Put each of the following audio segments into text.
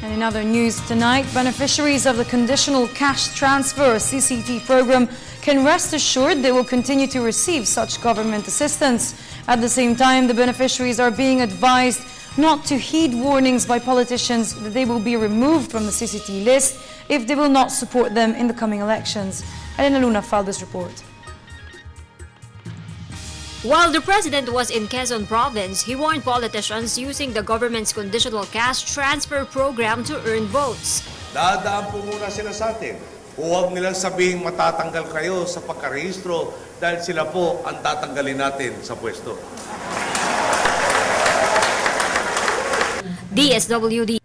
And in other news tonight, beneficiaries of the Conditional Cash Transfer CCT program can rest assured they will continue to receive such government assistance. At the same time, the beneficiaries are being advised not to heed warnings by politicians that they will be removed from the CCT list if they will not support them in the coming elections. Elena Luna filed this report. While the president was in Quezon Province, he warned politicians using the government's Conditional Cash Transfer program to earn votes. Dadaan po muna sila sa atin. Huwag nilang sabihing matatanggal kayo sa pagkarehistro dahil sila po ang tatanggalin natin sa pwesto. DSWD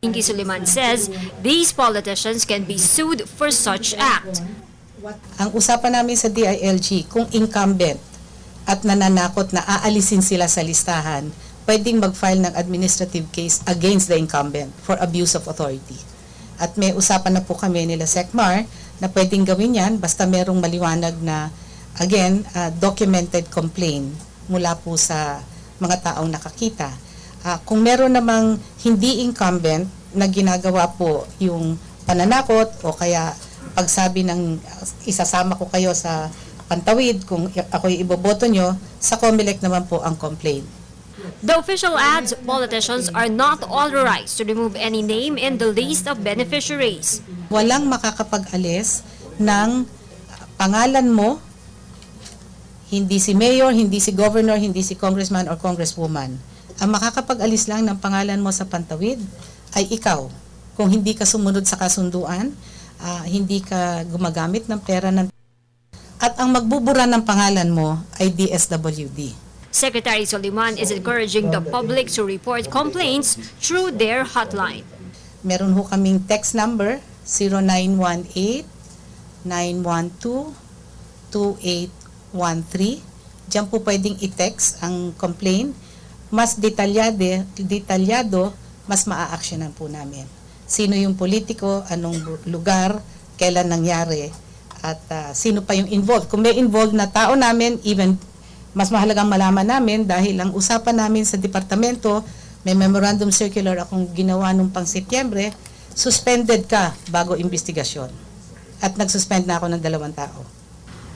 Inky Soliman says these politicians can be sued for such act. Ang usapan namin sa DILG, kung incumbent at nananakot na aalisin sila sa listahan, pwedeng mag-file ng administrative case against the incumbent for abuse of authority. At may usapan na po kami nila SECMAR na pwedeng gawin yan basta merong maliwanag na, again, documented complaint mula po sa mga taong nakakita. Kung meron namang hindi incumbent na ginagawa po yung pananakot o kaya pagsabi ng isasama ko kayo sa pantawid kung ako'y iboboto nyo, sa COMELEC naman po ang complaint. The official adds politicians are not authorized to remove any name in the list of beneficiaries. Walang makakapag-alis ng pangalan mo, hindi si mayor, hindi si governor, hindi si congressman or congresswoman. Ang makakapag-alis lang ng pangalan mo sa pantawid ay ikaw. Kung hindi ka sumunod sa kasunduan, hindi ka gumagamit ng pera ng at ang magbubura ng pangalan mo ay DSWD. Secretary Soliman is encouraging the public to report complaints through their hotline. Meron ho kaming text number 0918-912-2813. Diyan po pwedeng i-text ang complaint. Mas detalyado, mas maa-actionan po namin. Sino yung politiko, anong lugar, kailan nangyari, at sino pa yung involved. Kung may involved na tao namin, even mas mahalagang malaman namin dahil ang usapan namin sa departamento, may memorandum circular akong ginawa nung pang Setyembre, suspended ka bago investigasyon. At nagsuspend na ako ng 2 tao.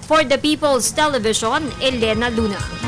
For the People's Television, Elena Luna.